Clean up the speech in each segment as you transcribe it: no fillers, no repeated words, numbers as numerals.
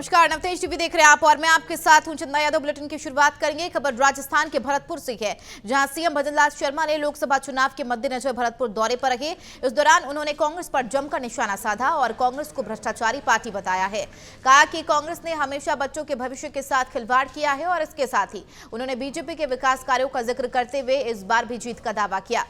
नमस्कार, नवतेज टीवी देख रहे हैं आप और मैं आपके साथ हूं चंदा यादव। बुलेटिन की शुरुआत करेंगे। खबर राजस्थान के भरतपुर से है, जहां सीएम भजनलाल शर्मा ने लोकसभा चुनाव के मद्देनजर भरतपुर दौरे पर रहे। इस दौरान उन्होंने कांग्रेस पर जमकर निशाना साधा और कांग्रेस को भ्रष्टाचारी पार्टी बताया है। कहा कि कांग्रेस ने हमेशा बच्चों के भविष्य के साथ खिलवाड़ किया है और इसके साथ ही उन्होंने बीजेपी के विकास कार्यों का जिक्र करते हुए इस बार भी जीत का दावा किया।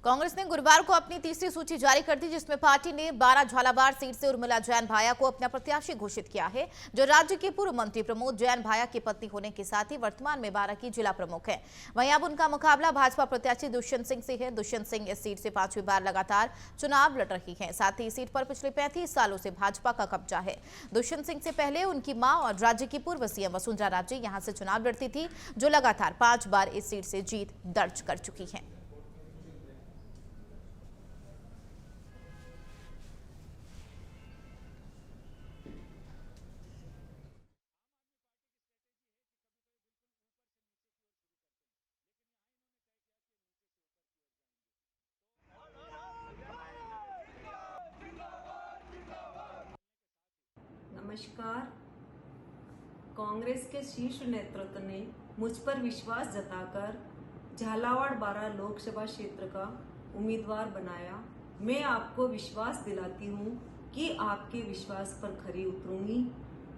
कांग्रेस ने गुरुवार को अपनी तीसरी सूची जारी कर दी, जिसमें पार्टी ने 12 झालावाड़ सीट से उर्मिला जैन भाया को अपना प्रत्याशी घोषित किया है, जो राज्य के पूर्व मंत्री प्रमोद जैन भाया की पत्नी होने के साथ ही वर्तमान में 12 की जिला प्रमुख है। वहीं अब उनका मुकाबला भाजपा प्रत्याशी दुष्यंत सिंह से है। दुष्यंत सिंह इस सीट से 5वीं बार लगातार चुनाव लड़ रही है। साथ ही इस सीट पर पिछले 35 सालों से भाजपा का कब्जा है। दुष्यंत सिंह से पहले उनकी मां और राज्य की पूर्व सीएम वसुंधरा राजे यहां से चुनाव लड़ती थी, जो लगातार 5 बार इस सीट से जीत दर्ज कर चुकी है। नमस्कार। कांग्रेस के शीर्ष नेतृत्व ने मुझ पर विश्वास जताकर झालावाड़ 12 लोकसभा क्षेत्र का उम्मीदवार बनाया। मैं आपको विश्वास दिलाती हूं कि आपके विश्वास पर खरी उतरूंगी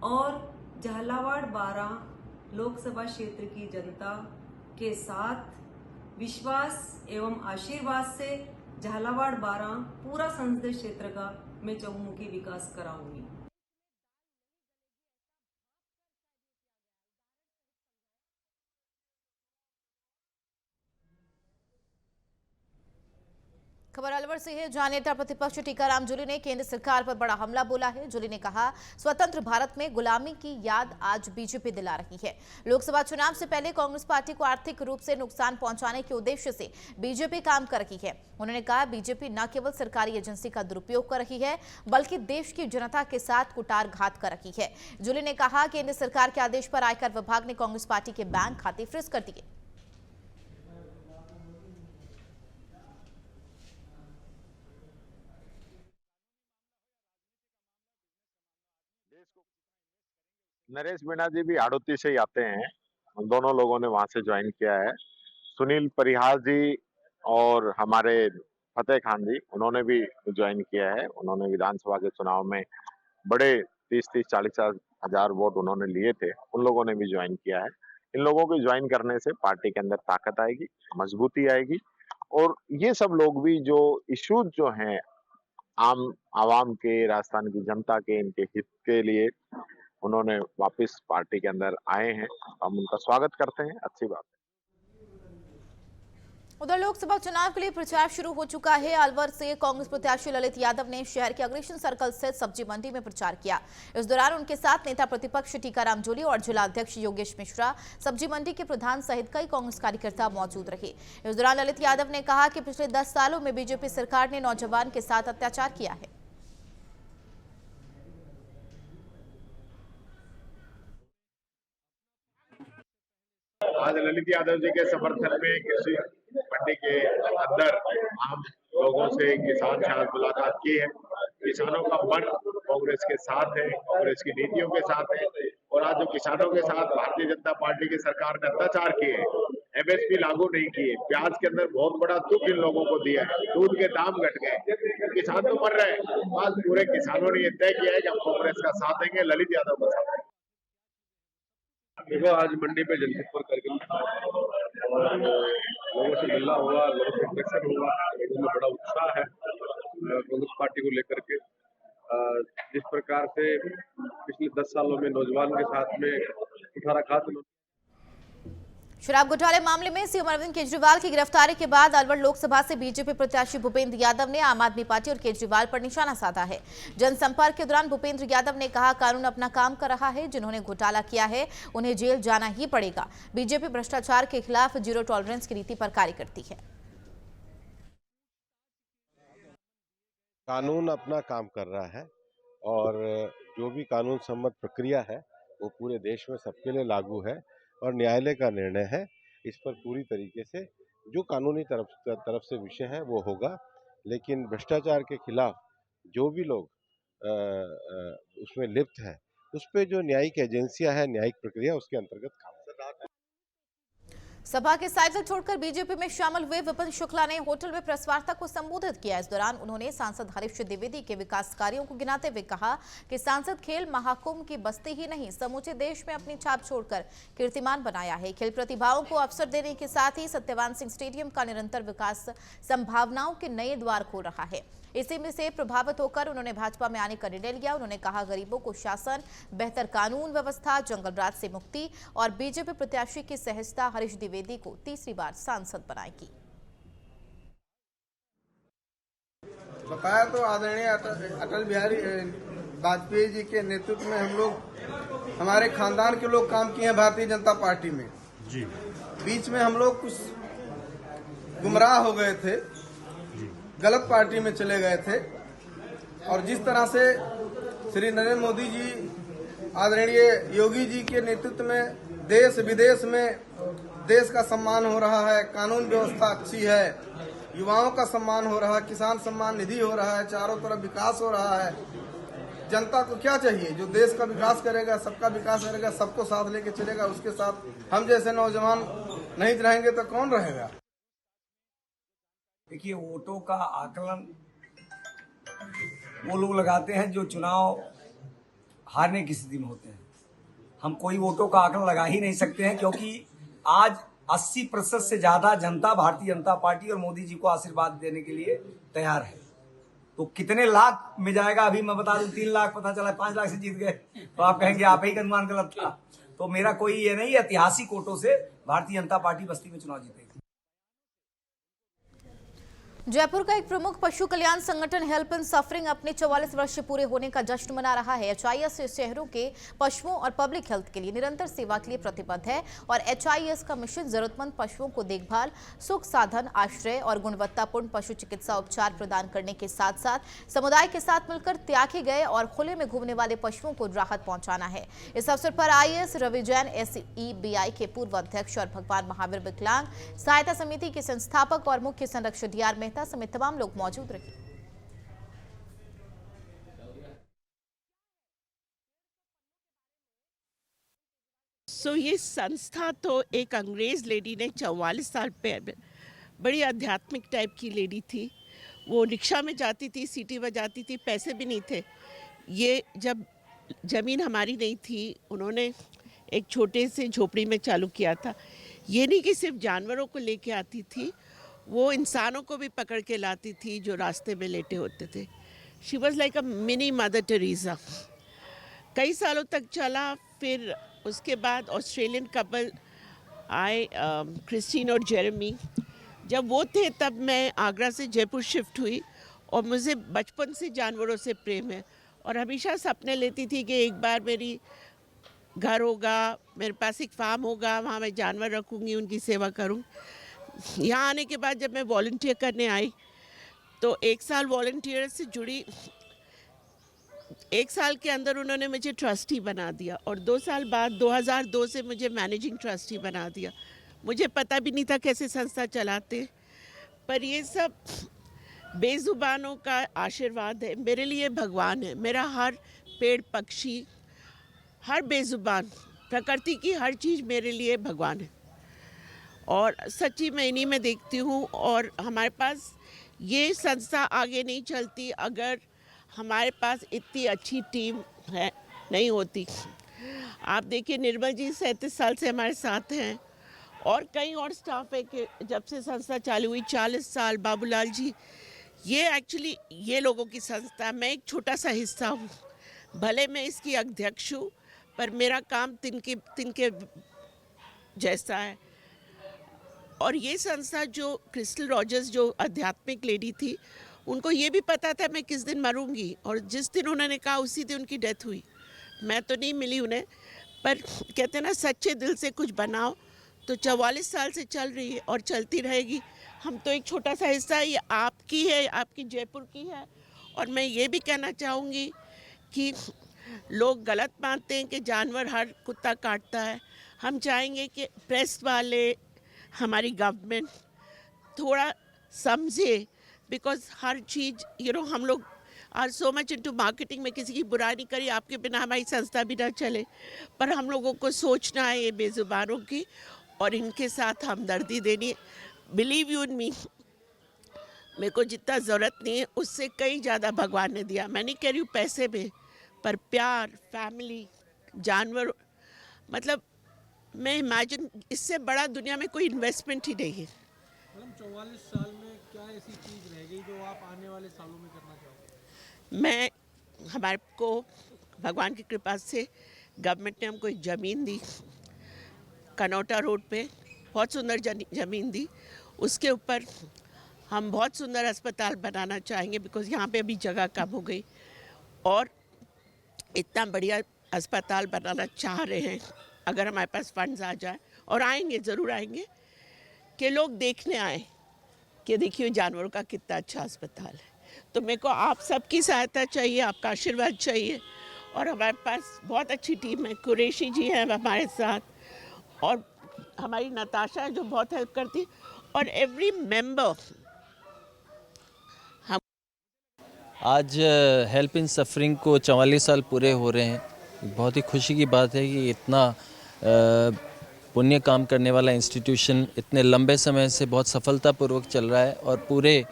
और झालावाड़ 12 लोकसभा क्षेत्र की जनता के साथ विश्वास एवं आशीर्वाद से झालावाड़ 12 पूरा संसदीय क्षेत्र का मैं चहुमुखी विकास कराऊंगी। खबर अलवर से है, जहां नेता प्रतिपक्ष टीकाराम जूली ने केंद्र सरकार पर बड़ा हमला बोला है। जूली ने कहा, स्वतंत्र भारत में गुलामी की याद आज बीजेपी दिला रही है। लोकसभा चुनाव से पहले कांग्रेस पार्टी को आर्थिक रूप से नुकसान पहुंचाने के उद्देश्य से बीजेपी काम कर रही है। उन्होंने कहा, बीजेपी न केवल सरकारी एजेंसी का दुरुपयोग कर रही है, बल्कि देश की जनता के साथ कुटारघात कर रही है। जूली ने कहा, केंद्र सरकार के आदेश पर आयकर विभाग ने कांग्रेस पार्टी के बैंक खाते फ्रीज कर दिए। नरेश मीणा जी भी हाड़ौती से ही आते हैं। हम दोनों लोगों ने वहां से ज्वाइन किया है। सुनील परिहार जी और हमारे फतेह खान जी, उन्होंने भी ज्वाइन किया है। उन्होंने विधानसभा के चुनाव में बड़े 30-30, 40 हजार वोट उन्होंने लिए थे, उन लोगों ने भी ज्वाइन किया है। इन लोगों के ज्वाइन करने से पार्टी के अंदर ताकत आएगी, मजबूती आएगी और ये सब लोग भी जो इश्यूज जो हैं आम आवाम के, राजस्थान की जनता के, इनके हित के लिए उन्होंने वापस पार्टी के अंदर आए हैं। हम उनका स्वागत करते हैं, अच्छी बात है। उधर लोकसभा चुनाव के लिए प्रचार शुरू हो चुका है। अलवर से कांग्रेस प्रत्याशी ललित यादव ने शहर के अग्रसेन सर्कल स्थित सब्जी मंडी में प्रचार किया। इस दौरान उनके साथ नेता प्रतिपक्ष टीकाराम जूली और जिला अध्यक्ष योगेश मिश्रा, सब्जी मंडी के प्रधान सहित कई कांग्रेस कार्यकर्ता मौजूद रहे। इस दौरान ललित यादव ने कहा कि पिछले 10 सालों में बीजेपी सरकार ने नौजवान के साथ अत्याचार किया है। आज ललित यादव जी के समर्थन में कृषि मंडी के अंदर आम लोगों से किसान से आज मुलाकात की है। किसानों का मन कांग्रेस के साथ है, कांग्रेस की नीतियों के साथ है और आज जो किसानों के साथ भारतीय जनता पार्टी की सरकार ने अत्याचार किए, एमएसपी लागू नहीं किए, प्याज के अंदर बहुत बड़ा दुख इन लोगों को दिया है, दूध के दाम घट गए, किसान तो मर रहे हैं। आज पूरे किसानों ने यह तय किया है कि हम कांग्रेस का साथ देंगे, ललित यादव का साथ देंगे। देखो, आज मंडी पे जनसंपर्क कार्यक्रम लोगों से मिलना हुआ, लोगों से इंटरेक्शन हुआ, लोगों में बड़ा उत्साह है कांग्रेस पार्टी को लेकर के। जिस प्रकार से पिछले 10 सालों में नौजवान के साथ में कुठाराघात शराब घोटाले मामले में सीएम अरविंद केजरीवाल की गिरफ्तारी के बाद अलवर लोकसभा से बीजेपी प्रत्याशी भूपेंद्र यादव ने आम आदमी पार्टी और केजरीवाल पर निशाना साधा है। जनसंपर्क के दौरान भूपेंद्र यादव ने कहा, कानून अपना काम कर रहा है, जिन्होंने घोटाला किया है उन्हें जेल जाना ही पड़ेगा। बीजेपी भ्रष्टाचार के खिलाफ जीरो टॉलरेंस की नीति पर कार्य करती है। कानून अपना काम कर रहा है और जो भी कानून सम्मत प्रक्रिया है वो पूरे देश में सबके लिए लागू है और न्यायालय का निर्णय है। इस पर पूरी तरीके से जो कानूनी तरफ से विषय है वो होगा, लेकिन भ्रष्टाचार के खिलाफ जो भी लोग उसमें लिप्त है उस पर जो न्यायिक एजेंसियां है, न्यायिक प्रक्रिया उसके अंतर्गत काम कर रहा है। सभा के साइकिल छोड़कर बीजेपी में शामिल हुए विपिन शुक्ला ने होटल में प्रेस वार्ता को संबोधित किया। इस दौरान उन्होंने सांसद हरीश द्विवेदी के विकास कार्यों को गिनाते हुए कहा कि सांसद खेल महाकुंभ की बस्ती ही नहीं, समूचे देश में अपनी छाप छोड़कर कीर्तिमान बनाया है। खेल प्रतिभाओं को अवसर देने के साथ ही सत्यवान सिंह स्टेडियम का निरंतर विकास संभावनाओं के नए द्वार खोल रहा है। इसी में से प्रभावित होकर उन्होंने भाजपा में आने का निर्णय लिया। उन्होंने कहा, गरीबों को शासन, बेहतर कानून व्यवस्था, जंगल राज से मुक्ति और बीजेपी प्रत्याशी की सहजता हरीश द्विवेदी को तीसरी बार सांसद बनाएगी। बताया तो आदरणीय अटल बिहारी वाजपेयी जी के नेतृत्व में हम लोग, हमारे खानदान के लोग काम किए हैं भारतीय जनता पार्टी में जी। बीच में हम लोग कुछ गुमराह हो गए थे, गलत पार्टी में चले गए थे और जिस तरह से श्री नरेंद्र मोदी जी, आदरणीय योगी जी के नेतृत्व में देश विदेश में देश का सम्मान हो रहा है, कानून व्यवस्था अच्छी है, युवाओं का सम्मान हो रहा है, किसान सम्मान निधि हो रहा है, चारों तरफ विकास हो रहा है। जनता को क्या चाहिए? जो देश का विकास करेगा, सबका विकास करेगा, सबको साथ लेके चलेगा, उसके साथ हम जैसे नौजवान नहीं रहेंगे तो कौन रहेगा? देखिए, वोटों का आकलन वो लोग लगाते हैं जो चुनाव हारने की स्थिति में होते हैं। हम कोई वोटों का आकलन लगा ही नहीं सकते हैं, क्योंकि आज 80% से ज्यादा जनता भारतीय जनता पार्टी और मोदी जी को आशीर्वाद देने के लिए तैयार है। तो कितने लाख में जाएगा अभी मैं बता दूं, 3 लाख पता चला 5 लाख से जीत गए तो आप कहेंगे आप ही का अनुमान गलत था। तो मेरा कोई ये नहीं, ऐतिहासिक वोटों से भारतीय जनता पार्टी बस्ती में चुनाव जीतेगी। जयपुर का एक प्रमुख पशु कल्याण संगठन हेल्प इन सफरिंग अपने 44 वर्ष पूरे होने का जश्न मना रहा है। HIS शहरों के पशुओं और पब्लिक हेल्थ के लिए निरंतर सेवा के लिए प्रतिबद्ध है और HIS का मिशन जरूरतमंद पशुओं को देखभाल, सुख साधन, आश्रय और गुणवत्तापूर्ण पशु चिकित्सा उपचार प्रदान करने के साथ साथ समुदाय के साथ मिलकर त्यागे गए और खुले में घूमने वाले पशुओं को राहत पहुंचाना है। इस अवसर पर IAS रवि जैन, SEBI के पूर्व अध्यक्ष और भगवान महावीर विकलांग सहायता समिति के संस्थापक और मुख्य संरक्षक DR मेहता समेत तमाम लोग मौजूद रहे। ये संस्था तो एक अंग्रेज लेडी ने 44 साल पहले, बड़ी आध्यात्मिक टाइप की लेडी थी। वो रिक्शा में जाती थी, सीटी बजाती थी, पैसे भी नहीं थे। ये जब ज़मीन हमारी नहीं थी, उन्होंने एक छोटे से झोपड़ी में चालू किया था। ये नहीं कि सिर्फ जानवरों को लेके आती थी, वो इंसानों को भी पकड़ के लाती थी जो रास्ते में लेटे होते थे। She was like a mini mother Teresa. कई सालों तक चला। फिर उसके बाद ऑस्ट्रेलियन कपल आए, क्रिस्टीन और जेरेमी। जब वो थे तब मैं आगरा से जयपुर शिफ्ट हुई और मुझे बचपन से जानवरों से प्रेम है और हमेशा सपने लेती थी कि एक बार मेरी घर होगा, मेरे पास एक फार्म होगा, वहाँ मैं जानवर रखूँगी, उनकी सेवा करूँ। यहाँ आने के बाद जब मैं वॉलंटियर करने आई तो 1 साल वॉलंटियर से जुड़ी। 1 साल के अंदर उन्होंने मुझे ट्रस्टी बना दिया और 2 साल बाद 2002 से मुझे मैनेजिंग ट्रस्टी बना दिया। मुझे पता भी नहीं था कैसे संस्था चलाते, पर ये सब बेजुबानों का आशीर्वाद है। मेरे लिए भगवान है। मेरा हर पेड़, पक्षी, हर बेजुबान, प्रकृति की हर चीज़ मेरे लिए भगवान है और सच्ची मैं इन्हीं में देखती हूँ। और हमारे पास ये संस्था आगे नहीं चलती अगर हमारे पास इतनी अच्छी टीम है नहीं होती। आप देखिए, निर्मल जी 37 साल से हमारे साथ हैं और कई और स्टाफ है कि जब से संस्था चालू हुई 40 साल, बाबूलाल जी, ये एक्चुअली ये लोगों की संस्था, मैं एक छोटा सा हिस्सा हूँ। भले मैं इसकी अध्यक्ष हूँ, पर मेरा काम तिनके जैसा है। और ये संस्था जो क्रिस्टल रॉजर्स जो आध्यात्मिक लेडी थी, उनको ये भी पता था मैं किस दिन मरूंगी, और जिस दिन उन्होंने कहा उसी दिन उनकी डेथ हुई। मैं तो नहीं मिली उन्हें, पर कहते हैं ना सच्चे दिल से कुछ बनाओ, तो 44 साल से चल रही है और चलती रहेगी। हम तो एक छोटा सा हिस्सा, ये आपकी है, आपकी जयपुर की है। और मैं ये भी कहना चाहूँगी कि लोग गलत मानते हैं कि जानवर हर कुत्ता काटता है। हम चाहेंगे कि प्रेस वाले, हमारी गवर्नमेंट थोड़ा समझे, बिकॉज हर चीज़ हम लोग are so much into marketing में किसी की बुराई नहीं करी, आपके बिना हमारी संस्था भी ना चले, पर हम लोगों को सोचना है ये बेजुबानों की और इनके साथ हमदर्दी देनी है। बिलीव यू इन मी, मेरे को जितना ज़रूरत नहीं है उससे कई ज़्यादा भगवान ने दिया। मैं नहीं कह रही हूँ पैसे में, पर प्यार, फैमिली, जानवर, मतलब मैं इमेजिन इससे बड़ा दुनिया में कोई इन्वेस्टमेंट ही नहीं है। मैडम 44 साल में क्या ऐसी चीज़ रह गई जो आप आने वाले सालों में करना चाहोगे? मैं, हमारे को भगवान की कृपा से गवर्नमेंट ने हमको एक ज़मीन दी, कनौटा रोड पे बहुत सुंदर ज़मीन दी। उसके ऊपर हम बहुत सुंदर अस्पताल बनाना चाहेंगे, बिकॉज़ यहाँ पे अभी जगह कम हो गई, और इतना बढ़िया अस्पताल बनाना चाह रहे हैं अगर हमारे पास फंड्स आ जाए, और आएंगे, ज़रूर आएंगे, कि लोग देखने आए कि देखिए जानवरों का कितना अच्छा अस्पताल है। तो मेरे को आप सबकी सहायता चाहिए, आपका आशीर्वाद चाहिए, और हमारे पास बहुत अच्छी टीम है। कुरैशी जी हैं हमारे साथ, और हमारी नताशा जो बहुत हेल्प करती, और एवरी मेंबर। आज हेल्प इन सफरिंग को 44 साल पूरे हो रहे हैं। बहुत ही खुशी की बात है कि इतना पुण्य काम करने वाला इंस्टीट्यूशन इतने लंबे समय से बहुत सफलतापूर्वक चल रहा है, और पूरे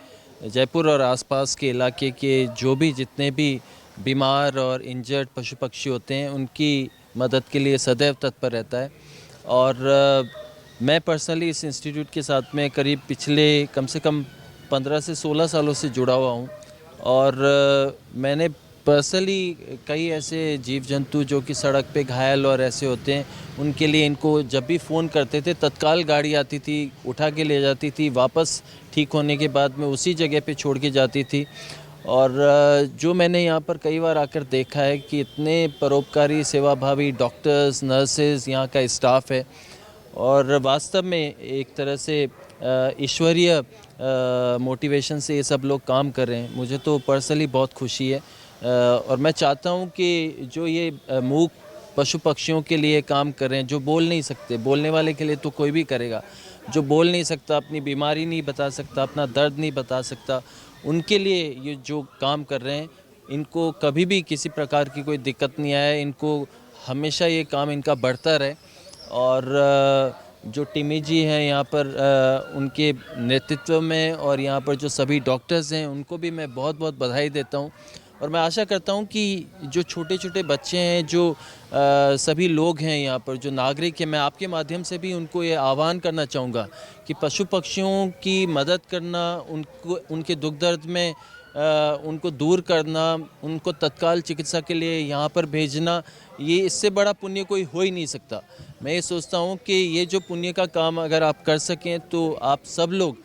जयपुर और आसपास के इलाके के जो भी जितने भी बीमार और इंजर्ड पशु पक्षी होते हैं उनकी मदद के लिए सदैव तत्पर रहता है। और मैं पर्सनली इस इंस्टीट्यूट के साथ में करीब पिछले कम से कम 15 से 16 सालों से जुड़ा हुआ हूँ, और मैंने पर्सनली कई ऐसे जीव जंतु जो कि सड़क पे घायल और ऐसे होते हैं, उनके लिए इनको जब भी फ़ोन करते थे तत्काल गाड़ी आती थी, उठा के ले जाती थी, वापस ठीक होने के बाद में उसी जगह पे छोड़ के जाती थी। और जो मैंने यहाँ पर कई बार आकर देखा है कि इतने परोपकारी, सेवाभावी डॉक्टर्स, नर्सेज, यहाँ का स्टाफ है, और वास्तव में एक तरह से ईश्वरीय मोटिवेशन से ये सब लोग काम कर रहे हैं। मुझे तो पर्सनली बहुत खुशी है, और मैं चाहता हूँ कि जो ये मूक पशु पक्षियों के लिए काम कर रहे हैं, जो बोल नहीं सकते, बोलने वाले के लिए तो कोई भी करेगा, जो बोल नहीं सकता, अपनी बीमारी नहीं बता सकता, अपना दर्द नहीं बता सकता, उनके लिए ये जो काम कर रहे हैं, इनको कभी भी किसी प्रकार की कोई दिक्कत नहीं आए, इनको हमेशा ये काम इनका बढ़ता रहे। और जो टिमी जी हैं यहाँ पर, उनके नेतृत्व में, और यहाँ पर जो सभी डॉक्टर्स हैं उनको भी मैं बहुत बहुत बधाई देता हूँ। और मैं आशा करता हूँ कि जो छोटे छोटे बच्चे हैं, जो सभी लोग हैं यहाँ पर, जो नागरिक हैं, मैं आपके माध्यम से भी उनको ये आह्वान करना चाहूँगा कि पशु पक्षियों की मदद करना, उनको उनके दुख दर्द में उनको दूर करना, उनको तत्काल चिकित्सा के लिए यहाँ पर भेजना, ये इससे बड़ा पुण्य कोई हो ही नहीं सकता। मैं ये सोचता हूँ कि ये जो पुण्य का काम अगर आप कर सकें तो आप सब लोग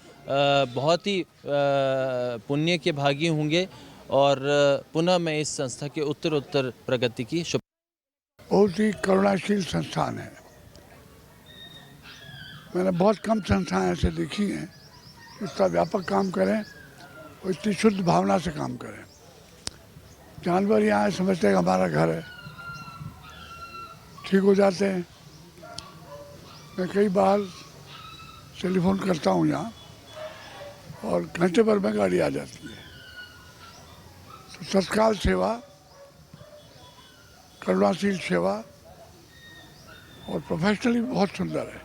बहुत ही पुण्य के भागी होंगे। और पुनः मैं इस संस्था के उत्तर प्रगति की बहुत ही करुणाशील संस्थान है। मैंने बहुत कम संस्थाएं ऐसे देखी हैं इतना व्यापक काम करें और इतनी शुद्ध भावना से काम करें। जानवर यहाँ समझते हैं हमारा घर है, ठीक हो जाते हैं। मैं कई बार टेलीफोन करता हूँ यहाँ और घंटे भर में गाड़ी आ जाती है। तो तत्काल सेवा, करुणाशील सेवा और प्रोफेशनली बहुत सुंदर है।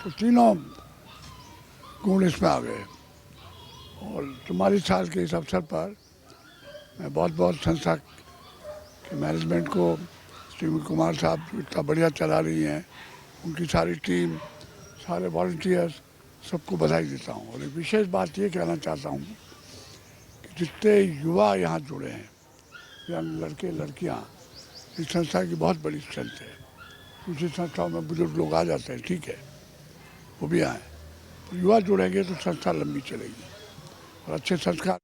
तो तीनों गुण इसमें आ गए। और 44 साल के इस अवसर पर मैं बहुत बहुत संस्था के मैनेजमेंट को, श्रीमती कुमार साहब इतना बढ़िया चला रही हैं, उनकी सारी टीम, सारे वॉलंटियर्स सबको बधाई देता हूँ। और एक विशेष बात ये कहना चाहता हूँ कि जितने युवा यहाँ जुड़े हैं, यंग लड़के लड़कियाँ, इस संस्था की बहुत बड़ी स्ट्रेंथ है। दूसरी संस्थाओं में बुजुर्ग लोग आ जाते हैं, ठीक है, वो भी आए, तो युवा जुड़ेंगे तो संस्था लंबी चलेगी और अच्छे संस्कार।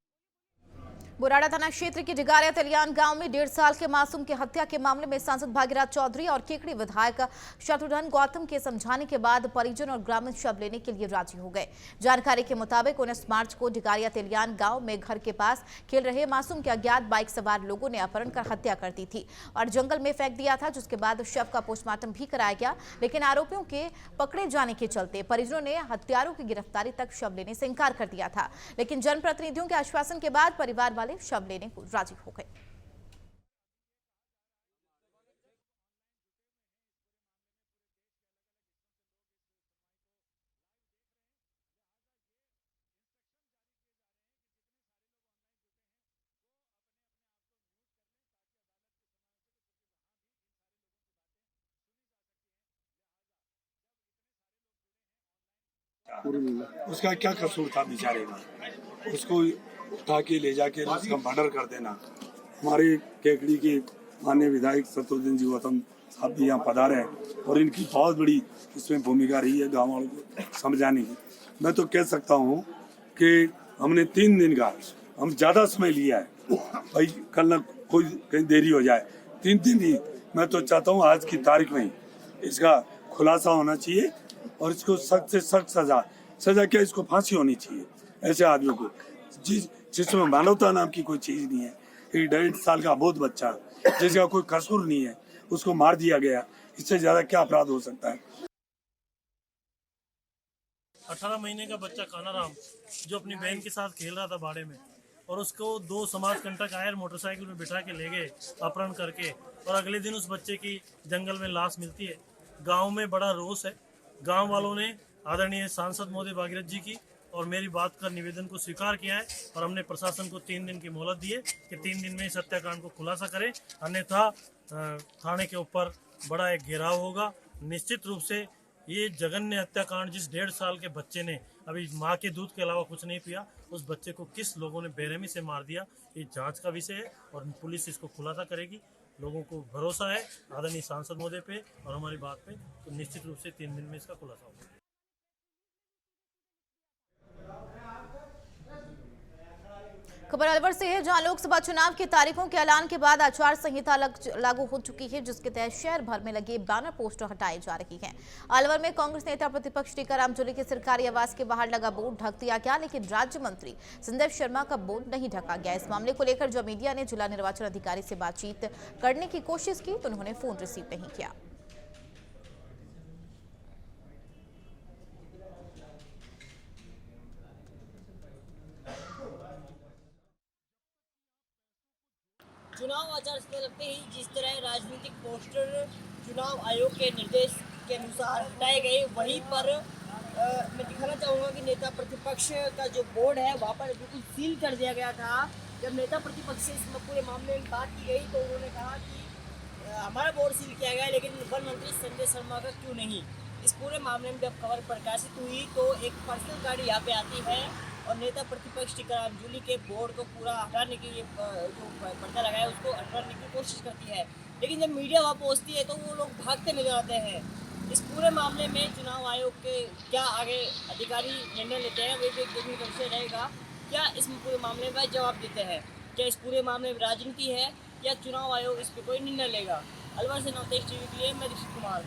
बुराड़ा थाना क्षेत्र के डिगारिया तेलियान गांव में 1.5 साल के मासूम की हत्या के मामले में सांसद भागीरथ चौधरी और केकड़ी विधायक शत्रुघ्न गौतम के समझाने के बाद परिजन और ग्रामीण शव लेने के लिए राजी हो गए। जानकारी के मुताबिक 19 मार्च को डिगारिया तेलियान गांव में घर के पास खेल रहे मासूम के अज्ञात बाइक सवार लोगों ने अपहरण कर हत्या कर दी थी और जंगल में फेंक दिया था, जिसके बाद शव का पोस्टमार्टम भी कराया गया। लेकिन आरोपियों के पकड़े जाने के चलते परिजनों ने हत्यारों की गिरफ्तारी तक शव लेने से इंकार कर दिया था। लेकिन जनप्रतिनिधियों के आश्वासन के बाद परिवार वाले शव लेने को राजी हो गए। उसका क्या कसूर था बेचारे का, उसको उठा के ले जाके उसका मर्डर कर देना। हमारे केकड़ी के माननीय विधायक शत्रुघ्न जी गौतम साहब भी यहाँ पधारे हैं और इनकी बहुत बड़ी इसमें भूमिका रही है गाँव वालों को समझाने की। मैं तो कह सकता हूँ कि हमने 3 दिन का हम ज़्यादा समय लिया है भाई, कल न कोई कहीं देरी हो जाए। 3 दिन ही मैं तो चाहता हूँ आज की तारीख में ही इसका खुलासा होना चाहिए और इसको सख्त से सख्त सजा क्या, इसको फांसी होनी चाहिए ऐसे आदमियों को जिसमें मानवता नाम की कोई चीज नहीं है। एक 1.5 साल का अबोध बच्चा जिसका कोई कसूर नहीं है उसको मार दिया गया, इससे ज्यादा क्या अपराध हो सकता है। 18 महीने का बच्चा कानाराम जो अपनी बहन के साथ खेल रहा था बाड़े में, और उसको 2 समाज कंटक आए मोटरसाइकिल में बिठा के ले गए अपहरण करके, और अगले दिन उस बच्चे की जंगल में लाश मिलती है। गांव में बड़ा रोष है। गांव वालों ने आदरणीय सांसद महोदय भागीरथ जी की और मेरी बात का निवेदन को स्वीकार किया है और हमने प्रशासन को 3 दिन की मोहलत दी है कि 3 दिन में इस हत्याकांड को खुलासा करें, अन्यथा थाने के ऊपर बड़ा एक घेराव होगा। निश्चित रूप से ये जघन्य हत्याकांड, जिस 1.5 साल के बच्चे ने अभी माँ के दूध के अलावा कुछ नहीं पिया, उस बच्चे को किस लोगों ने बेरहमी से मार दिया, ये जांच का विषय है और पुलिस इसको खुलासा करेगी। लोगों को भरोसा है आदरणीय सांसद महोदय पे और हमारी बात पे, तो निश्चित रूप से 3 दिन में इसका खुलासा होगा। खबर अलवर से है, जहां लोकसभा चुनाव की तारीखों के ऐलान के बाद आचार संहिता लागू हो चुकी है, जिसके तहत शहर भर में लगे बैनर पोस्टर हटाए जा रही हैं। अलवर में कांग्रेस नेता प्रतिपक्ष टीकाराम जूली के सरकारी आवास के बाहर लगा बोर्ड ढक दिया गया, लेकिन राज्य मंत्री संदीप शर्मा का बोर्ड नहीं ढका गया। इस मामले को लेकर जब मीडिया ने जिला निर्वाचन अधिकारी से बातचीत करने की कोशिश की तो उन्होंने फोन रिसीव नहीं किया। चुनाव आचार संहिता लगते ही जिस तरह राजनीतिक पोस्टर चुनाव आयोग के निर्देश के अनुसार हटाए गए, वहीं पर मैं दिखाना चाहूँगा कि नेता प्रतिपक्ष का जो बोर्ड है वहाँ पर बिल्कुल सील कर दिया गया था। जब नेता प्रतिपक्ष से इस पूरे मामले में बात की गई तो उन्होंने कहा कि हमारा बोर्ड सील किया गया, लेकिन वन मंत्री संजय शर्मा का क्यों नहीं। इस पूरे मामले में जब खबर प्रकाशित हुई तो एक पर्सनल गाड़ी यहाँ पे आती है और नेता प्रतिपक्ष टीकाराम जूली के बोर्ड को पूरा हटाने की जो पर्दा लगाया उसको हटाने की कोशिश करती है, लेकिन जब मीडिया वहाँ पहुँचती है तो वो लोग भागते नजर आते हैं। इस पूरे मामले में चुनाव आयोग के क्या आगे अधिकारी निर्णय लेते हैं, वे भी देखने का विषय रहेगा। क्या इस पूरे मामले में जवाब देते हैं, क्या इस पूरे मामले में राजनीति है या चुनाव आयोग इस पर कोई निर्णय लेगा। अलवर से नवतेज टीवी के लिए मैं दीक्षित कुमार।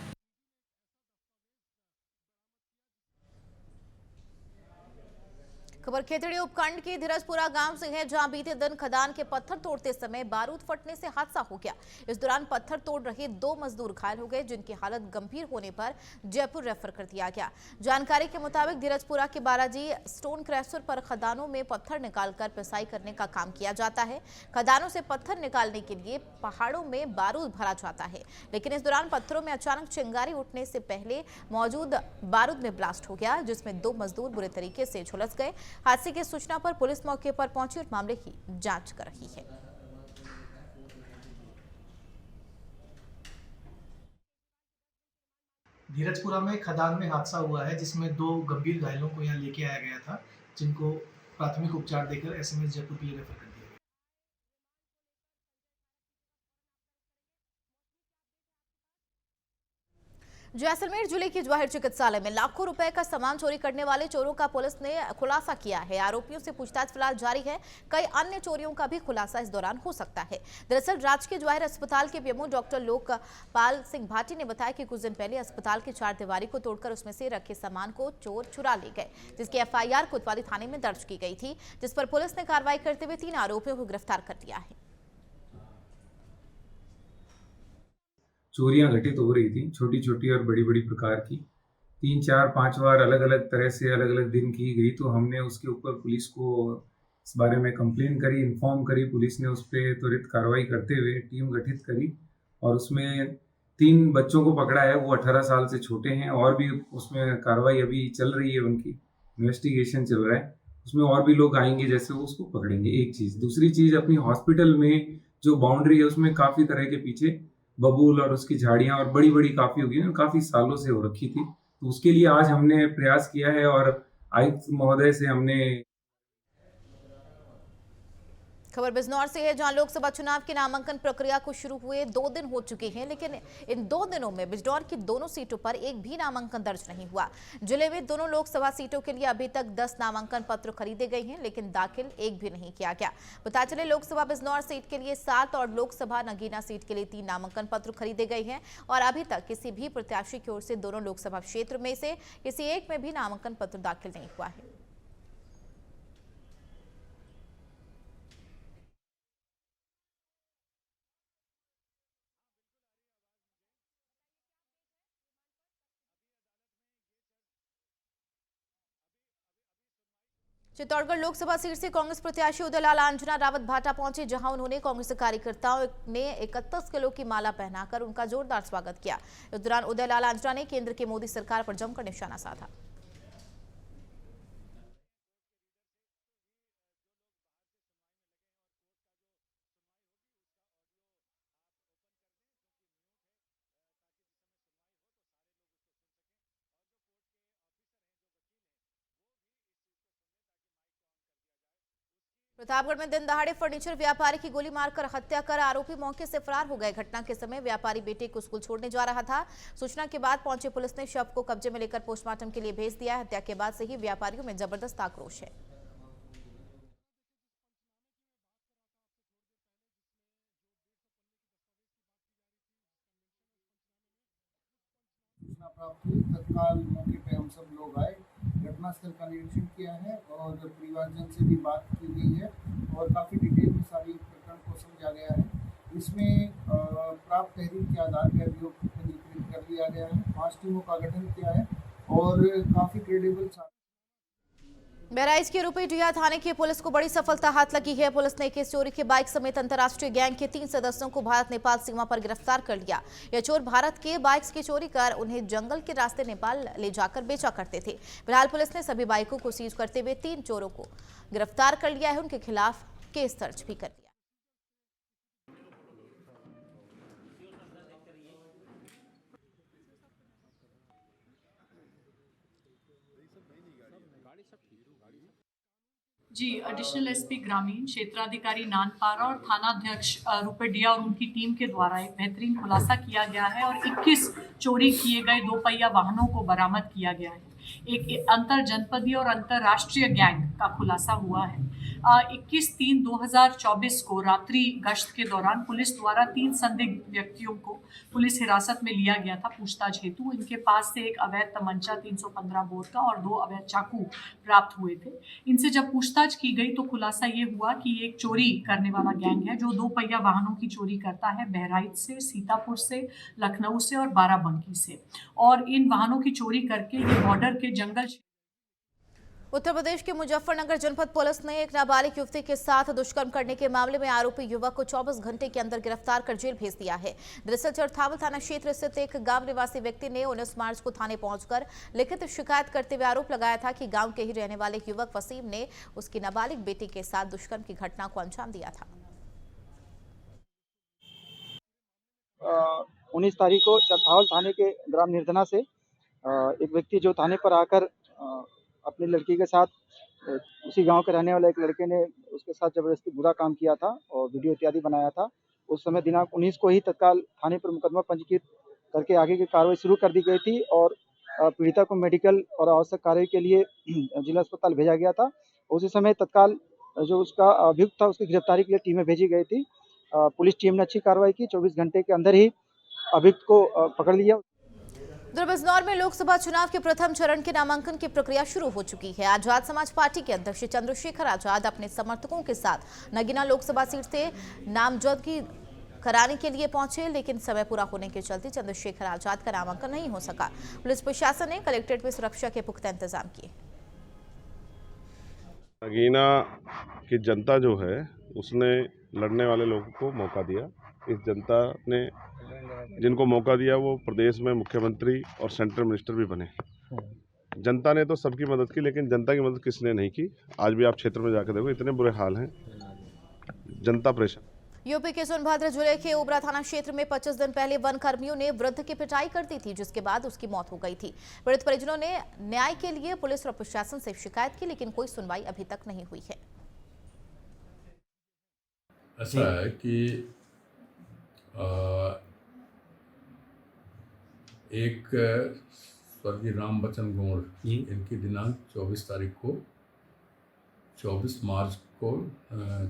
खबर खेतड़ी उपखंड के धीरजपुरा गांव से है, जहां बीते दिन खदान के पत्थर तोड़ते समय बारूद फटने से हादसा हो गया। इस दौरान पत्थर तोड़ रहे 2 मजदूर घायल हो गए, जिनकी हालत गंभीर होने पर जयपुर रेफर कर दिया गया। जानकारी के मुताबिक धीरजपुरा के बालाजी स्टोन क्रैशर पर खदानों में पत्थर निकालकर पिसाई करने का काम किया जाता है। खदानों से पत्थर निकालने के लिए पहाड़ों में बारूद भरा जाता है, लेकिन इस दौरान पत्थरों में अचानक चिंगारी उठने से पहले मौजूद बारूद में ब्लास्ट हो गया, जिसमें 2 मजदूर बुरे तरीके से झुलस गए। हादसे की सूचना पर पुलिस मौके पर पहुंची और मामले की जांच कर रही है। धीरजपुरा में खदान में हादसा हुआ है जिसमें 2 गंभीर घायलों को यहाँ लेके आया गया था, जिनको प्राथमिक उपचार देकर एसएमएस जयपुर के लिए रेफर कर दिया गया। जैसलमेर जिले के जवाहर चिकित्सालय में लाखों रुपए का सामान चोरी करने वाले चोरों का पुलिस ने खुलासा किया है। आरोपियों से पूछताछ फिलहाल जारी है। कई अन्य चोरियों का भी खुलासा इस दौरान हो सकता है। दरअसल राजकीय जवाहर अस्पताल के पीएमओ डॉक्टर लोकपाल सिंह भाटी ने बताया कि कुछ दिन पहले अस्पताल की चारदीवारी को तोड़कर उसमें से रखे सामान को चोर चुरा ले गए, जिसकी एफआईआर कोतवाली थाने में दर्ज की गई थी, जिस पर पुलिस ने कार्रवाई करते हुए 3 आरोपियों को गिरफ्तार कर लिया है। चोरियां घटित हो रही थी, छोटी छोटी और बड़ी बड़ी प्रकार की। 3, 4, 5 बार अलग अलग तरह से अलग अलग दिन की गई, तो हमने उसके ऊपर पुलिस को इस बारे में कंप्लेन करी, इन्फॉर्म करी। पुलिस ने उस पर त्वरित कार्रवाई करते हुए टीम गठित करी और उसमें 3 बच्चों को पकड़ा है। वो 18 साल से छोटे हैं और भी उसमें कार्रवाई अभी चल रही है, उनकी इन्वेस्टिगेशन चल रहा है। उसमें और भी लोग आएंगे जैसे वो उसको पकड़ेंगे। एक चीज़, दूसरी चीज़, अपनी हॉस्पिटल में जो बाउंड्री है उसमें काफ़ी तरह के पीछे बबूल और उसकी झाड़ियां और बड़ी बड़ी काफी होगी, काफी सालों से हो रखी थी। तो उसके लिए आज हमने प्रयास किया है और आयुक्त महोदय से हमने। खबर बिजनौर से है, जहां लोकसभा चुनाव की नामांकन प्रक्रिया को शुरू हुए 2 दिन हो चुके हैं, लेकिन इन 2 दिनों में बिजनौर की दोनों सीटों पर एक भी नामांकन दर्ज नहीं हुआ। जिले में दोनों लोकसभा सीटों के लिए अभी तक 10 नामांकन पत्र खरीदे गए हैं, लेकिन दाखिल एक भी नहीं किया गया। पता चले लोकसभा बिजनौर सीट के लिए 7 और लोकसभा नगीना सीट के लिए 3 नामांकन पत्र खरीदे गए हैं और अभी तक किसी भी प्रत्याशी की ओर से दोनों लोकसभा क्षेत्र में से किसी एक में भी नामांकन पत्र दाखिल नहीं हुआ है। चित्तौड़गढ़ लोकसभा सीट से कांग्रेस प्रत्याशी उदयलाल आंजना रावत भाटा पहुंचे, जहां उन्होंने कांग्रेस कार्यकर्ताओं ने 31 किलो की माला पहनाकर उनका जोरदार स्वागत किया। इस दौरान उदयलाल आंजना ने केंद्र की मोदी सरकार पर जमकर निशाना साधा। प्रतापगढ़ में दिन दहाड़े फर्नीचर व्यापारी की गोली मारकर हत्या कर आरोपी मौके से फरार हो गए। घटना के समय व्यापारी बेटे को स्कूल छोड़ने जा रहा था। सूचना के बाद पहुंचे पुलिस ने शव को कब्जे में लेकर पोस्टमार्टम के लिए भेज दिया। हत्या के बाद से ही व्यापारियों में जबरदस्त आक्रोश है। सूचना प्राप्त हुई, तत्काल मौके पे हम सब लोग आए, घटनास्थल का निरीक्षण किया है और परिवारजन से भी बात की गई है और काफ़ी डिटेल में सारी प्रकरण को समझा गया है। इसमें प्राप्त तहरीर के आधार पर अभियोग पंजीकृत कर लिया गया है। 5 टीमों का गठन किया है और काफ़ी क्रेडिबल। बहराइच के रुपईडीहा थाने की पुलिस को बड़ी सफलता हाथ लगी है। पुलिस ने केस चोरी के बाइक समेत अंतर्राष्ट्रीय गैंग के 3 सदस्यों को भारत नेपाल सीमा पर गिरफ्तार कर लिया। यह चोर भारत के बाइक्स की चोरी कर उन्हें जंगल के रास्ते नेपाल ले जाकर बेचा करते थे। फिलहाल पुलिस ने सभी बाइकों को सीज करते हुए 3 चोरों को गिरफ्तार कर लिया है। उनके खिलाफ केस दर्ज भी कर लिया। जी, एडिशनल एसपी ग्रामीण, क्षेत्राधिकारी नानपारा और थानाध्यक्ष रुपईडीहा और उनकी टीम के द्वारा एक बेहतरीन खुलासा किया गया है और 21 चोरी किए गए 2 पहिया वाहनों को बरामद किया गया है। एक अंतर जनपदीय और अंतर्राष्ट्रीय गैंग का खुलासा हुआ है। 21/3/2024 को रात्रि गश्त के दौरान पुलिस द्वारा 3 संदिग्ध व्यक्तियों को पुलिस हिरासत में लिया गया था पूछताछ हेतु। इनके पास से एक अवैध तमंचा 315 बोर का और 2 अवैध चाकू प्राप्त हुए थे। इनसे जब पूछताछ की गई तो खुलासा ये हुआ कि एक चोरी करने वाला गैंग है जो 2 पहिया वाहनों की चोरी करता है बहराइच से, सीतापुर से, लखनऊ से और बाराबंकी से, और इन वाहनों की चोरी करके ये बॉर्डर के जंगल। उत्तर प्रदेश के मुजफ्फरनगर जनपद पुलिस ने एक नाबालिग युवती के साथ दुष्कर्म करने के मामले में आरोपी युवक को 24 घंटे के अंदर गिरफ्तार कर जेल भेज दिया है। दरअसल चरथावल थाना क्षेत्र स्थित एक गांव निवासी व्यक्ति ने 19 मार्च को थाने पहुंचकर लिखित शिकायत करते हुए आरोप लगाया था कि गांव के ही रहने वाले युवक वसीम ने उसकी नाबालिग बेटी के साथ दुष्कर्म की घटना को अंजाम दिया था। 19 तारीख को चरथावल थाने के ग्राम निर्धना से एक व्यक्ति जो थाने पर आकर अपनी लड़की के साथ उसी गांव के रहने वाले एक लड़के ने उसके साथ जबरदस्ती बुरा काम किया था और वीडियो इत्यादि बनाया था। उस समय दिनांक 19 को ही तत्काल थाने पर मुकदमा पंजीकृत करके आगे की कार्रवाई शुरू कर दी गई थी और पीड़िता को मेडिकल और आवश्यक कार्य के लिए जिला अस्पताल भेजा गया था। उसी समय तत्काल जो उसका अभियुक्त था उसकी गिरफ्तारी के लिए टीमें भेजी गई थी। पुलिस टीम ने अच्छी कार्रवाई की, 24 घंटे के अंदर ही अभियुक्त को पकड़ लिया। उधर बिजनौर में लोकसभा चुनाव के प्रथम चरण के नामांकन की प्रक्रिया शुरू हो चुकी है। आजाद समाज पार्टी के अध्यक्ष चंद्रशेखर आजाद अपने समर्थकों के साथ नगीना लोकसभा सीट से नामजदगी कराने के लिए पहुंचे, लेकिन समय पूरा होने के चलते चंद्रशेखर आजाद का नामांकन नहीं हो सका। पुलिस प्रशासन ने कलेक्ट्रेट में सुरक्षा के पुख्ता इंतजाम किए। नगीना की जनता जो है उसने लड़ने वाले लोगों को मौका दिया। इस जनता ने जिनको मौका दिया वो प्रदेश में मुख्यमंत्री और सेंट्रल मिनिस्टर भी बने। जनता ने तो सबकी मदद की, लेकिन जनता की मदद किसने नहीं की? आज भी आप क्षेत्र में जाकर देखो, इतने बुरे हाल हैं, जनता परेशान। यूपी के सोनभद्र जिले के ओबरा थाना क्षेत्र में 25 दिन पहले वन कर्मियों ने वृद्ध की पिटाई कर दी थी, जिसके बाद उसकी मौत हो गई थी। पीड़ित परिजनों ने न्याय के लिए पुलिस और प्रशासन से शिकायत की, लेकिन कोई सुनवाई अभी तक नहीं हुई है। ऐसा है कि एक स्वर्गीय राम बच्चन गौड़, इनकी दिनांक 24 तारीख को 24 मार्च को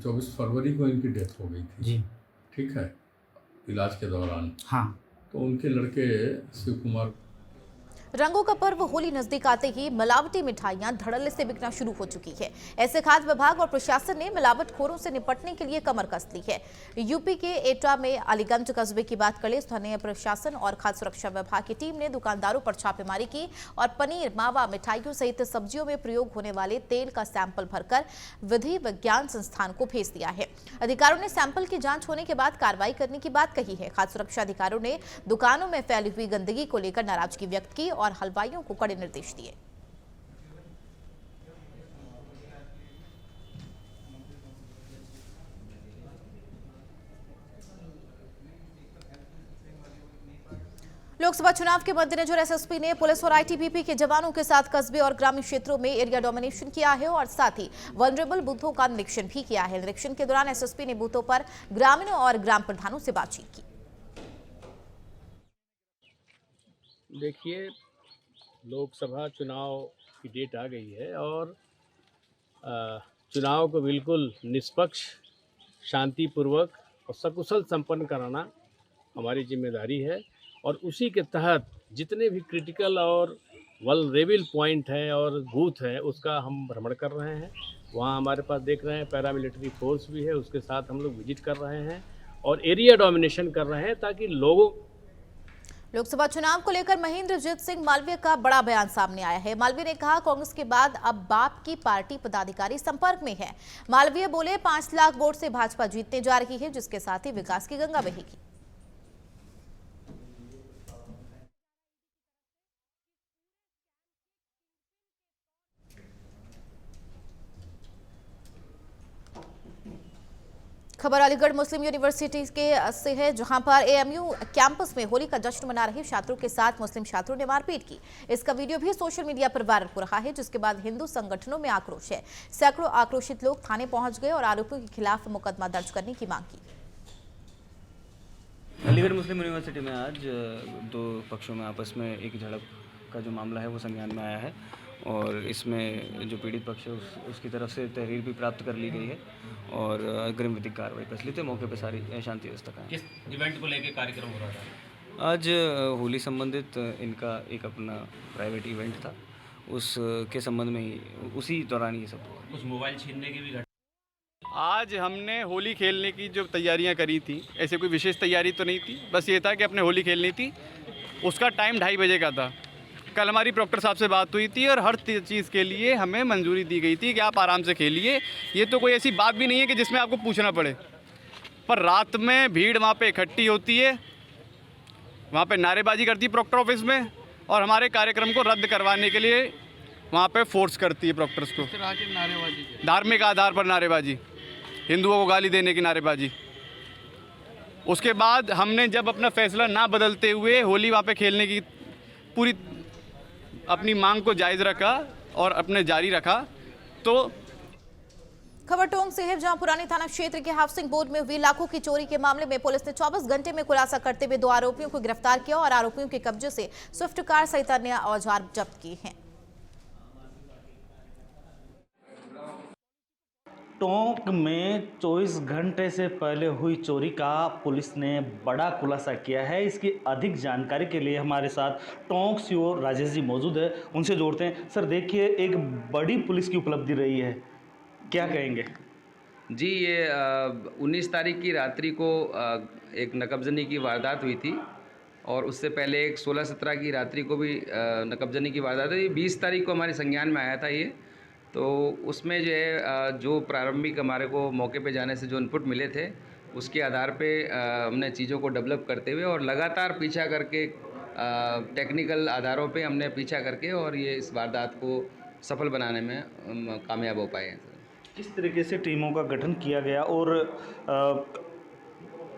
24 फरवरी को इनकी डेथ हो गई थी जी। ठीक है, इलाज के दौरान। हाँ। तो उनके लड़के शिव कुमार। रंगों का पर्व होली नजदीक आते ही मिलावटी मिठाइयां धड़ल्ले से बिकना शुरू हो चुकी है। ऐसे खाद्य विभाग और प्रशासन ने मिलावटखोरों से निपटने के लिए कमर कस ली है। यूपी के एटा में अलीगंज कस्बे की बात करें, स्थानीय प्रशासन और खाद्य सुरक्षा विभाग की टीम ने दुकानदारों पर छापेमारी की और पनीर, मावा, मिठाइयों सहित सब्जियों में प्रयोग होने वाले तेल का सैंपल भरकर विधि विज्ञान संस्थान को भेज दिया है। अधिकारियों ने सैंपल की जांच होने के बाद कार्रवाई करने की बात कही है। खाद्य सुरक्षा अधिकारियों ने दुकानों में फैली हुई गंदगी को लेकर नाराजगी व्यक्त की और हलवाइयों को कड़े निर्देश दिए। लोकसभा चुनाव के मद्देनजर एसएसपी ने पुलिस और आईटीबीपी के जवानों के साथ कस्बे और ग्रामीण क्षेत्रों में एरिया डोमिनेशन किया है और साथ ही वल्नरेबल बूथों का निरीक्षण भी किया है। निरीक्षण के दौरान एसएसपी ने बूथों पर ग्रामीणों और ग्राम प्रधानों से बातचीत की। देखिए, लोकसभा चुनाव की डेट आ गई है और चुनाव को बिल्कुल निष्पक्ष, शांतिपूर्वक और सकुशल संपन्न कराना हमारी जिम्मेदारी है और उसी के तहत जितने भी क्रिटिकल और वल्नरेबल पॉइंट हैं और बूथ हैं उसका हम भ्रमण कर रहे हैं। वहाँ हमारे पास देख रहे हैं पैरामिलिट्री फोर्स भी है, उसके साथ हम लोग विजिट कर रहे हैं और एरिया डोमिनेशन कर रहे हैं ताकि लोगों। लोकसभा चुनाव को लेकर महेंद्रजीत सिंह मालवीय का बड़ा बयान सामने आया है। मालवीय ने कहा, कांग्रेस के बाद अब बाप की पार्टी पदाधिकारी संपर्क में है। मालवीय बोले, 5 लाख वोट से भाजपा जीतने जा रही है, जिसके साथ ही विकास की गंगा बहेगी। खबर अलीगढ़ मुस्लिम यूनिवर्सिटी के से है, जहां पर एएमयू कैंपस में होली का जश्न मना रहे छात्रों के साथ मुस्लिम छात्रों ने मारपीट की। इसका वीडियो भी सोशल मीडिया पर वायरल हो रहा है, जिसके बाद हिंदू संगठनों में आक्रोश है। सैकड़ों आक्रोशित लोग थाने पहुंच गए और आरोपियों के खिलाफ मुकदमा दर्ज करने की मांग की। अलीगढ़ मुस्लिम यूनिवर्सिटी में आज 2 पक्षों में आपस में एक झड़प का जो मामला है वो संज्ञान में आया है और इसमें जो पीड़ित पक्ष है उसकी तरफ से तहरीर भी प्राप्त कर ली गई है और अग्रिम विधिक कार्रवाई प्रचलित है। मौके पर सारी शांति व्यवस्था का। किस इवेंट को लेकर कार्यक्रम हो रहा था? आज होली संबंधित इनका एक अपना प्राइवेट इवेंट था, उसके संबंध में ही उसी दौरान ये सब हुआ। कुछ मोबाइल छीनने की भी घटना। आज हमने होली खेलने की जो तैयारियां करी थी, ऐसे कोई विशेष तैयारी तो नहीं थी, बस ये था कि अपने होली खेलनी थी। उसका टाइम 2:30 बजे का था। कल हमारी प्रॉक्टर साहब से बात हुई थी और हर चीज़ के लिए हमें मंजूरी दी गई थी कि आप आराम से खेलिए। ये तो कोई ऐसी बात भी नहीं है कि जिसमें आपको पूछना पड़े। पर रात में भीड़ वहाँ पे इकट्ठी होती है, वहाँ पे नारेबाजी करती है प्रॉक्टर ऑफिस में और हमारे कार्यक्रम को रद्द करवाने के लिए वहाँ पे फोर्स करती है प्रॉक्टर्स को। धार्मिक आधार पर नारेबाजी, हिंदुओं को गाली देने की नारेबाजी। उसके बाद हमने जब अपना फैसला ना बदलते हुए होली वहाँ पे खेलने की पूरी अपनी मांग को जायज़ रखा और अपने जारी रखा। तो खबर टोंक से है, जहां पुरानी थाना क्षेत्र के हाउसिंग बोर्ड में हुई लाखों की चोरी के मामले में पुलिस ने 24 घंटे में खुलासा करते हुए 2 आरोपियों को गिरफ्तार किया और आरोपियों के कब्जे से स्विफ्ट कार सहित अन्य औजार जब्त किए हैं। टोंक में 24 घंटे से पहले हुई चोरी का पुलिस ने बड़ा खुलासा किया है। इसकी अधिक जानकारी के लिए हमारे साथ टोंक सीओ राजेश जी मौजूद है, उनसे जोड़ते हैं। सर देखिए, एक बड़ी पुलिस की उपलब्धि रही है, क्या कहेंगे? जी, ये 19 तारीख की रात्रि को एक नकबजनी की वारदात हुई थी और उससे पहले एक 16-17 की रात्रि को भी नकबजनी की वारदात हुई। 20 तारीख को हमारे संज्ञान में आया था ये, तो उसमें जो है जो प्रारंभिक हमारे को मौके पे जाने से जो इनपुट मिले थे उसके आधार पे हमने चीज़ों को डेवलप करते हुए और लगातार पीछा करके टेक्निकल आधारों पे हमने पीछा करके और ये इस वारदात को सफल बनाने में कामयाब हो पाए हैं। किस तरीके से टीमों का गठन किया गया और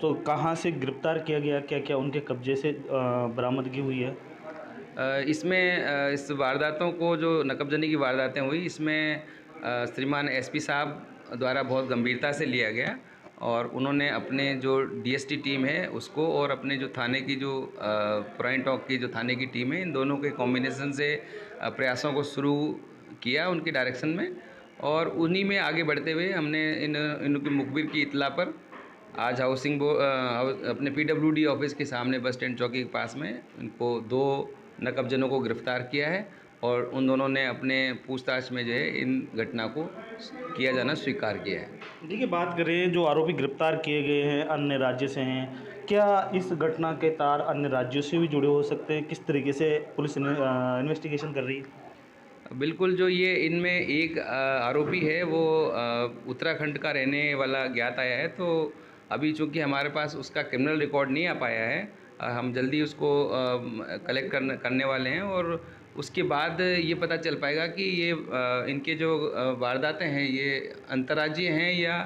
तो कहाँ से गिरफ्तार किया गया, क्या क्या उनके कब्जे से बरामदगी हुई है? इसमें इस वारदातों को जो नकबजनी की वारदातें हुई इसमें श्रीमान एसपी साहब द्वारा बहुत गंभीरता से लिया गया और उन्होंने अपने जो डीएसटी टीम है उसको और अपने जो थाने की जो पुरानी टोंक की जो थाने की टीम है, इन दोनों के कॉम्बिनेशन से प्रयासों को शुरू किया उनके डायरेक्शन में और उन्हीं में आगे बढ़ते हुए हमने इनकी मुखबिर की इतला पर आज हाउसिंग बोर्ड अपने पीडब्ल्यूडी ऑफिस के सामने बस स्टैंड चौकी के पास में इनको 2 नकबजनों को गिरफ्तार किया है और उन दोनों ने अपने पूछताछ में जो है इन घटना को किया जाना स्वीकार किया है। देखिए, बात करें जो आरोपी गिरफ्तार किए गए हैं अन्य राज्य से हैं, क्या इस घटना के तार अन्य राज्यों से भी जुड़े हो सकते हैं? किस तरीके से पुलिस इन्वेस्टिगेशन कर रही है? बिल्कुल, जो ये इनमें एक आरोपी है वो उत्तराखंड का रहने वाला ज्ञात आया है, तो अभी चूँकि हमारे पास उसका क्रिमिनल रिकॉर्ड नहीं आ पाया है, हम जल्दी उसको कलेक्ट करने वाले हैं और उसके बाद ये पता चल पाएगा कि ये इनके जो वारदातें हैं ये अंतर्राज्यीय हैं या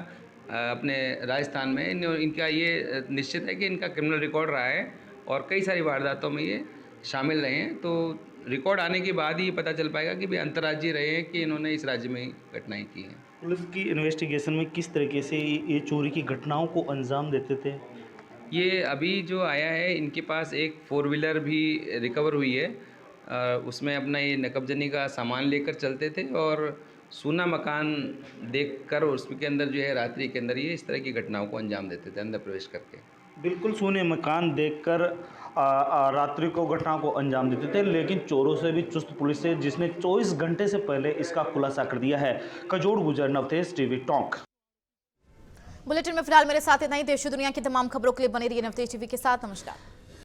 अपने राजस्थान में। इनका ये निश्चित है कि इनका क्रिमिनल रिकॉर्ड रहा है और कई सारी वारदातों में ये शामिल रहे हैं, तो रिकॉर्ड आने के बाद ही पता चल पाएगा कि भाई अंतर्राज्यीय रहे हैं कि इन्होंने इस राज्य में ही घटनाएँ की हैं। पुलिस की इन्वेस्टिगेशन में किस तरीके से ये चोरी की घटनाओं को अंजाम देते थे? ये अभी जो आया है इनके पास एक 4 व्हीलर भी रिकवर हुई है, उसमें अपना ये नकबजनी का सामान लेकर चलते थे और सूना मकान देखकर उसके अंदर जो है रात्रि के अंदर ये इस तरह की घटनाओं को अंजाम देते थे अंदर प्रवेश करके। बिल्कुल, सूने मकान देखकर रात्रि को घटनाओं को अंजाम देते थे, लेकिन चोरों से भी चुस्त पुलिस है जिसने 24 घंटे से पहले इसका खुलासा कर दिया है। कजोड़ गुजर, नवतेज टीवी टोंक। बुलेटिन में फिलहाल मेरे साथ इतना ही। देश दुनिया की तमाम खबरों के लिए बने रहिए नवतेज टीवी के साथ। नमस्कार।